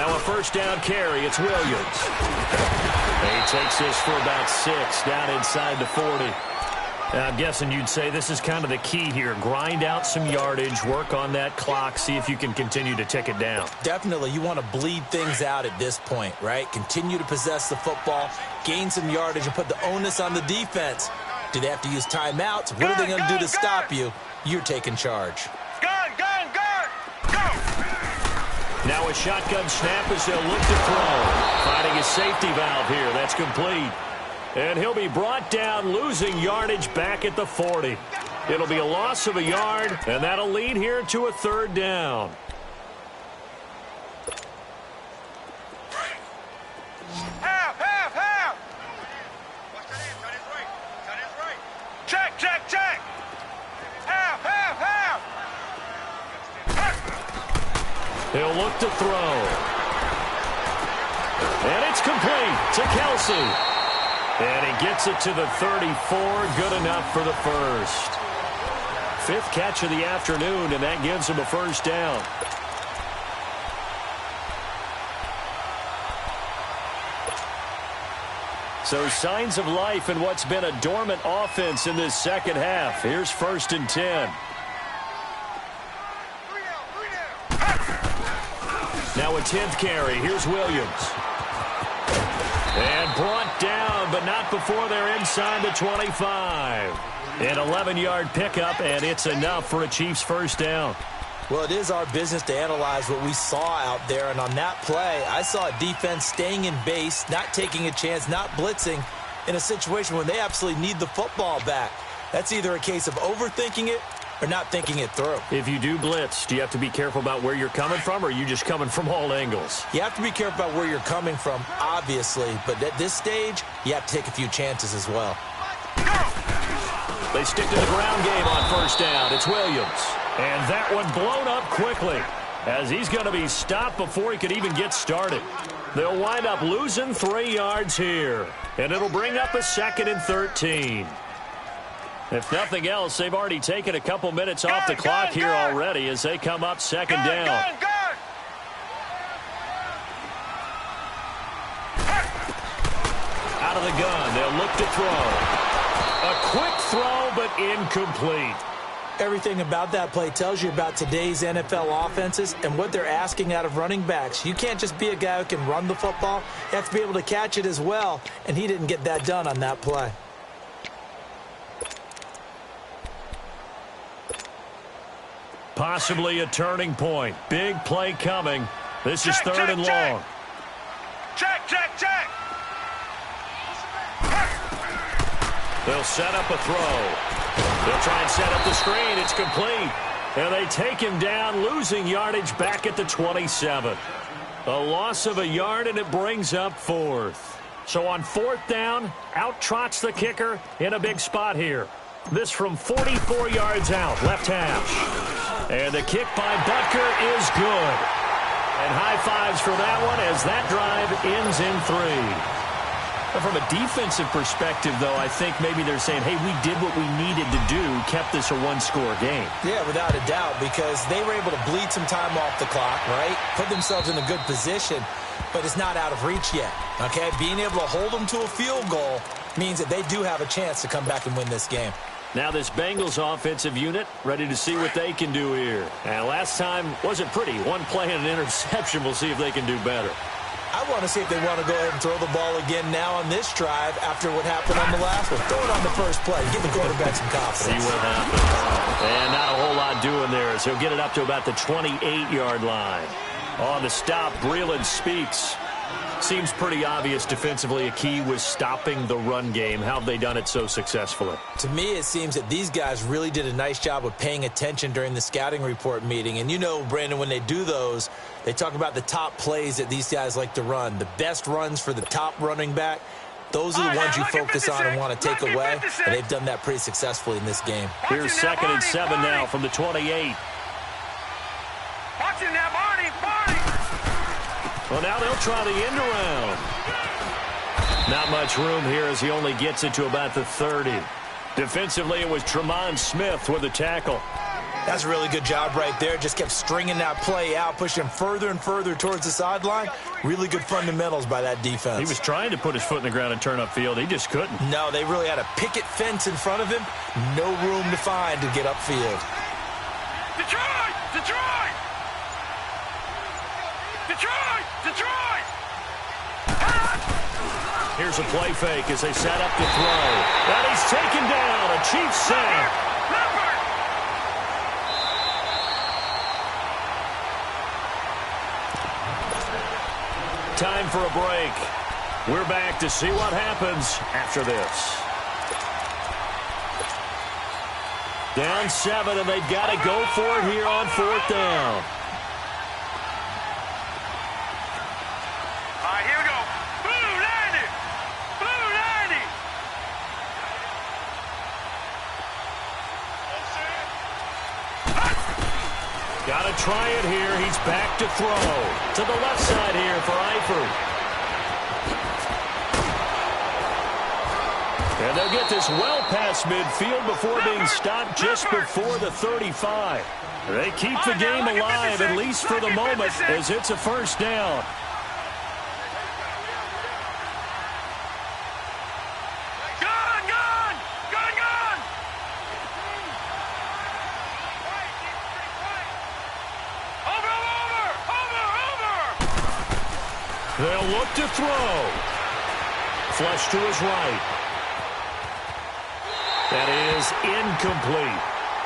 S2: Now a first down carry. It's Williams. He takes this for about 6 down inside the 40. I'm guessing you'd say this is kind of the key here. Grind out some yardage, work on that clock, see if you can continue to tick it down.
S3: Definitely, you want to bleed things out at this point, right? Continue to possess the football, gain some yardage, and put the onus on the defense. Do they have to use timeouts? What are they going to do to stop you? You're taking charge.
S4: Gun, gun, gun, go!
S2: Now a shotgun snap as they'll look to throw. Finding a safety valve here. That's complete. And he'll be brought down, losing yardage back at the 40. It'll be a loss of a yard, and that'll lead here to a third down.
S4: Half, half, half! Check, check, check! Half, half, half!
S2: He'll look to throw. And it's complete to Kelsey. And he gets it to the 34. Good enough for the first. 5th catch of the afternoon, and that gives him a first down. So signs of life in what's been a dormant offense in this second half. Here's 1st and 10. Now a 10th carry. Here's Williams. And brought down, but not before they're inside the 25. An 11-yard pickup, and it's enough for a Chiefs first down.
S3: Well, it is our business to analyze what we saw out there, and on that play, I saw a defense staying in base, not taking a chance, not blitzing, in a situation when they absolutely need the football back. That's either a case of overthinking it or not thinking it through.
S2: If you do blitz, do you have to be careful about where you're coming from, or are you just coming from all angles?
S3: You have to be careful about where you're coming from, obviously, but at this stage, you have to take a few chances as well.
S2: They stick to the ground game on first down. It's Williams. And that one blown up quickly, as he's going to be stopped before he could even get started. They'll wind up losing 3 yards here, and it'll bring up a 2nd and 13. If nothing else, they've already taken a couple minutes off the clock here already as they come up 2nd down. Out of the gun, they'll look to throw. A quick throw, but incomplete.
S3: Everything about that play tells you about today's NFL offenses and what they're asking out of running backs. You can't just be a guy who can run the football. You have to be able to catch it as well, and he didn't get that done on that play.
S2: Possibly a turning point. Big play coming. This is 3rd and long.
S4: Check, check, check.
S2: They'll set up a throw. They'll try and set up the screen. It's complete. And they take him down, losing yardage back at the 27. A loss of a yard, and it brings up 4th. So on 4th down, out trots the kicker in a big spot here. This from 44 yards out, left hash. And the kick by Butker is good. And high fives for that one as that drive ends in 3. But from a defensive perspective, though, I think maybe they're saying, hey, we did what we needed to do, kept this a 1-score game.
S3: Yeah, without a doubt, because they were able to bleed some time off the clock, right? Put themselves in a good position, but it's not out of reach yet, okay? Being able to hold them to a field goal means that they do have a chance to come back and win this game.
S2: Now this Bengals offensive unit ready to see what they can do here. And last time wasn't pretty. One play and an interception. We'll see if they can do better.
S3: I want to see if they want to go ahead and throw the ball again now on this drive after what happened on the last one. Throw it on the first play. Give the quarterback some confidence.
S2: See what happens. And not a whole lot doing there as he'll get it up to about the 28-yard line. On the stop, Breeland speaks. Seems pretty obvious defensively a key was stopping the run game. How have they done it so successfully?
S3: To me, it seems that these guys really did a nice job of paying attention during the scouting report meeting. And you know, Brandon, when they do those, they talk about the top plays that these guys like to run. The best runs for the top running back. Those are the ones you focus on and want to take away. And they've done that pretty successfully in this game.
S2: Here's 2nd and 7 now from the 28.
S4: Watch it now, Barney.
S2: Well, now they'll try the end around. Not much room here as he only gets it to about the 30. Defensively, it was Tremont Smith with the tackle.
S3: That's a really good job right there. Just kept stringing that play out, pushing further and further towards the sideline. Really good fundamentals by that defense.
S2: He was trying to put his foot in the ground and turn upfield. He just couldn't.
S3: No, they really had a picket fence in front of him. No room to find to get upfield.
S4: Detroit! Detroit! Detroit! Detroit!
S2: Here's a play fake as they set up to throw. And he's taken down. A Chiefs sack. Time for a break. We're back to see what happens after this. Down 7, and they've got to go for it here on 4th down.
S4: All right, here we go. Blue 90! Blue 90!
S2: Got to try it here. He's back to throw. To the left side here for Eifert. And they'll get this well past midfield before being stopped just before the 35. They keep the game alive, at least for the moment, as it's a first down.
S4: Gun! Gun! Gun! Gun! Over! Over! Over! Over!
S2: They'll look to throw. Flush to his right. That is incomplete.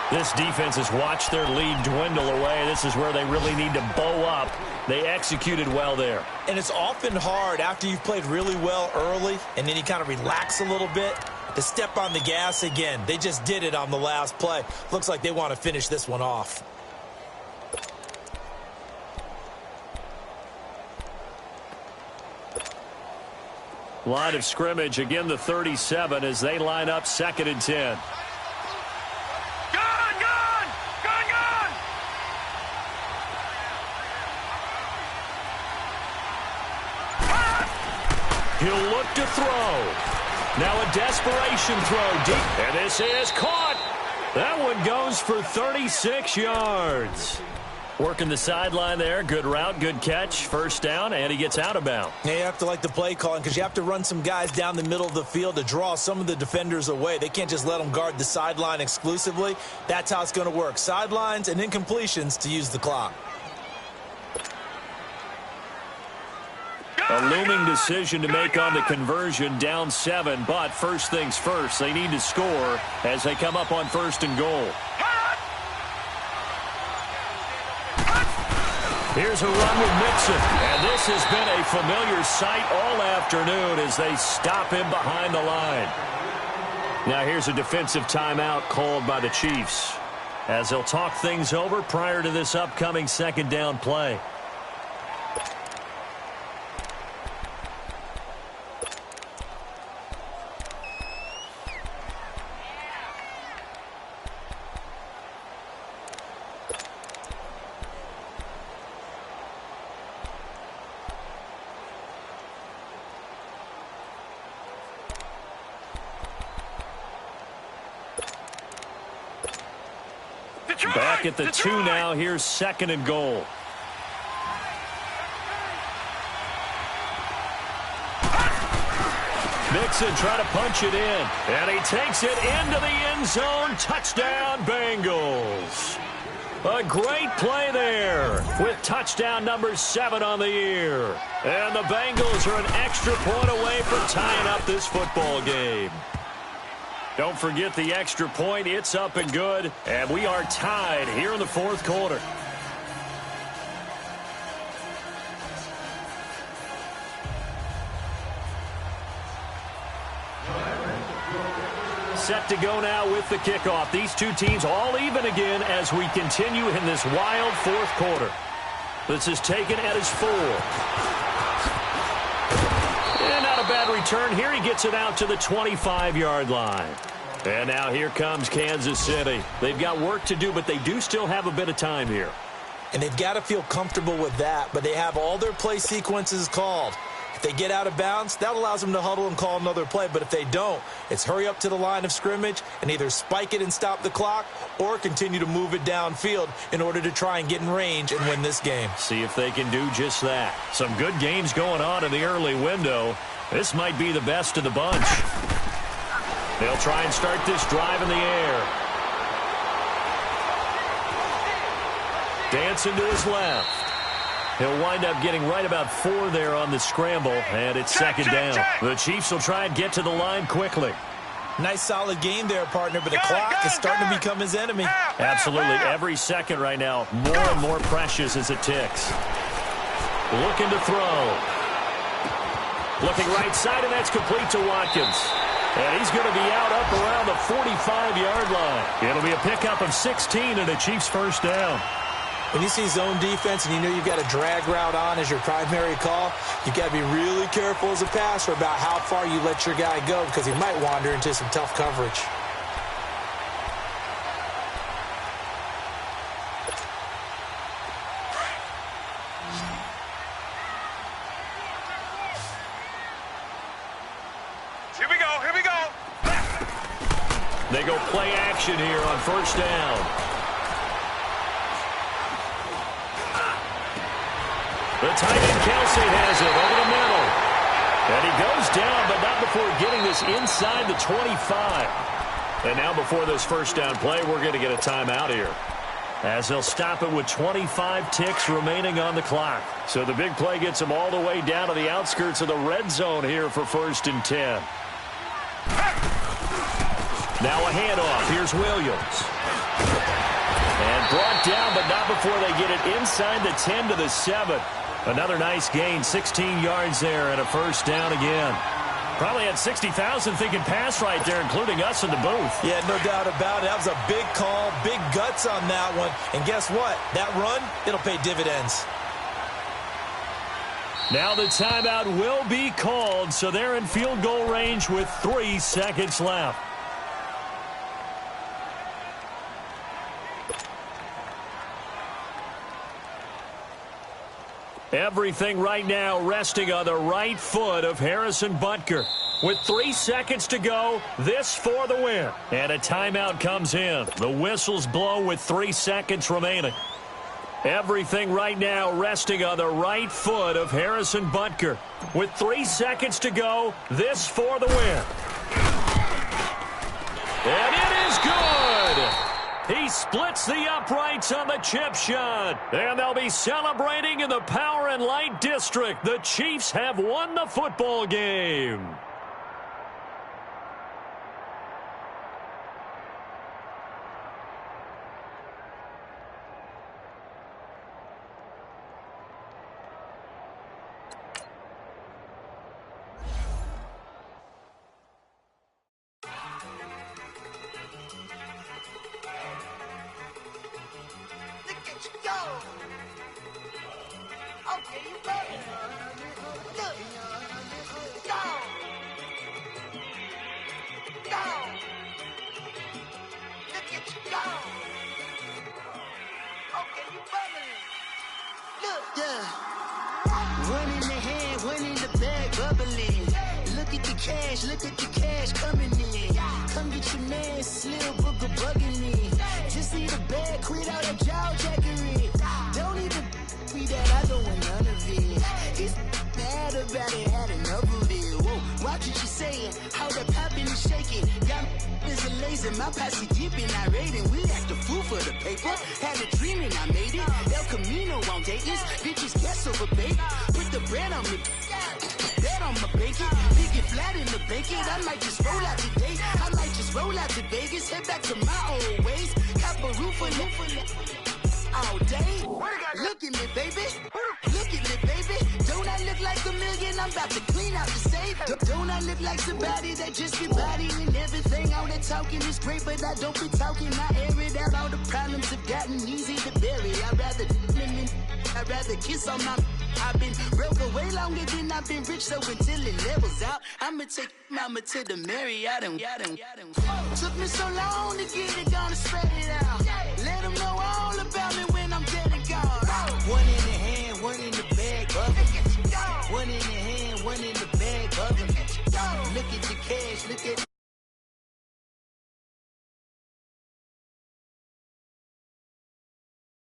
S2: This defense has watched their lead dwindle away. This is where they really need to bow up. They executed well there.
S3: And it's often hard after you've played really well early and then you kind of relax a little bit to step on the gas again. They just did it on the last play. Looks like they want to finish this one off.
S2: Line of scrimmage, again the 37 as they line up 2nd and 10.
S4: Gun! Gun! Gun! Gun!
S2: He'll look to throw. Now a desperation throw deep. And this is caught. That one goes for 36 yards. Working the sideline there. Good route, good catch. First down, and he gets out of bounds.
S3: Yeah, you have to like the play calling because you have to run some guys down the middle of the field to draw some of the defenders away. They can't just let them guard the sideline exclusively. That's how it's going to work. Sidelines and incompletions to use the clock.
S2: A looming decision to make on the conversion, down 7. But first things first, they need to score as they come up on 1st and goal. Here's a run with Mixon, and this has been a familiar sight all afternoon as they stop him behind the line. Now here's a defensive timeout called by the Chiefs as they'll talk things over prior to this upcoming 2nd down play. Back at the 2 now. Here's 2nd and goal. Mixon trying to punch it in. And he takes it into the end zone. Touchdown, Bengals. A great play there with touchdown number 7 on the year. And the Bengals are an extra point away from tying up this football game. Don't forget the extra point. It's up and good. And we are tied here in the 4th quarter. Set to go now with the kickoff. These two teams all even again as we continue in this wild 4th quarter. This is taken at his 4. And not a bad return here. He gets it out to the 25-yard line. And now here comes Kansas City. They've got work to do, but they do still have a bit of time here. And they've got to feel comfortable with that, but they have all their play sequences called.
S3: they get out of bounds, that allows them to huddle and call another play. But if they don't, it's hurry up to the line of scrimmage and either spike it and stop the clock or continue to move it downfield in order to try and get in range and win this game.
S2: See if they can do just that. Some good games going on in the early window. This might be the best of the bunch. They'll try and start this drive in the air. Dancing to his left. He'll wind up getting right about 4 there on the scramble, and it's second down. The Chiefs will try and get to the line quickly.
S3: Nice solid game there, partner, but the clock is starting to become his enemy.
S2: Absolutely. Every second right now, more and more precious as it ticks. Looking to throw. Looking right side, and that's complete to Watkins. And he's going to be out up around the 45-yard line. It'll be a pickup of 16 and a Chiefs first down.
S3: When you see zone defense and you know you've got a drag route on as your primary call, you've got to be really careful as a passer about how far you let your guy go because he might wander into some tough coverage.
S4: Here we go, here we go.
S2: They go play action here on first down. The tight end Kelsey has it over the middle. And he goes down, but not before getting this inside the 25. And now before this first down play, we're going to get a timeout here, as they'll stop it with 25 ticks remaining on the clock. So the big play gets them all the way down to the outskirts of the red zone here for 1st and 10. Now a handoff. Here's Williams. And brought down, but not before they get it inside the 10 to the 7. Another nice gain, 16 yards there, and a first down again. Probably had 60,000 thinking pass right there, including us in the booth.
S3: Yeah, no doubt about it. That was a big call, big guts on that one. And guess what? That run, it'll pay dividends.
S2: Now the timeout will be called, so they're in field goal range with 3 seconds left. Everything right now resting on the right foot of Harrison Butker. With 3 seconds to go, this for the win. And a timeout comes in. The whistles blow with 3 seconds remaining. Everything right now resting on the right foot of Harrison Butker. With 3 seconds to go, this for the win. And it is good! He splits the uprights on the chip shot. And they'll be celebrating in the Power and Light District. The Chiefs have won the football game.
S5: Look at the cash coming in. Come get your man, Slim Booker bugging me. Just need a bag, quit out that jaw jackery. Don't even be that, I don't want none of it. He's mad about it, had enough of it. Whoa, watch what you saying, how that popping and shaking. Got is a lazy, my posse deep and I raiding. We act a fool for the paper. Had a dream and I made it. El Camino on Dayton's, bitches guess over bait. Put the bread on me. Bet on my bacon, big it flat in the bacon. I might just roll out today. I might just roll out to Vegas, head back to my old ways. Cap a roof for all day. Look at me, baby. Look at me, baby. Don't I look like a million? I'm about to clean out the safe. Don't I look like somebody that just get body and everything? All that talking is great, but I don't be talking. I air it out. All the problems have gotten easy to bury. I'd rather kiss on my. I've been broke away longer than I've been rich, so until it levels out, I'ma take mama to the Marriott and took me so long to get it, gonna spread it out. Let them know all about me when I'm dead and gone. One in the hand, one in the bag, one in the hand, one cash, look at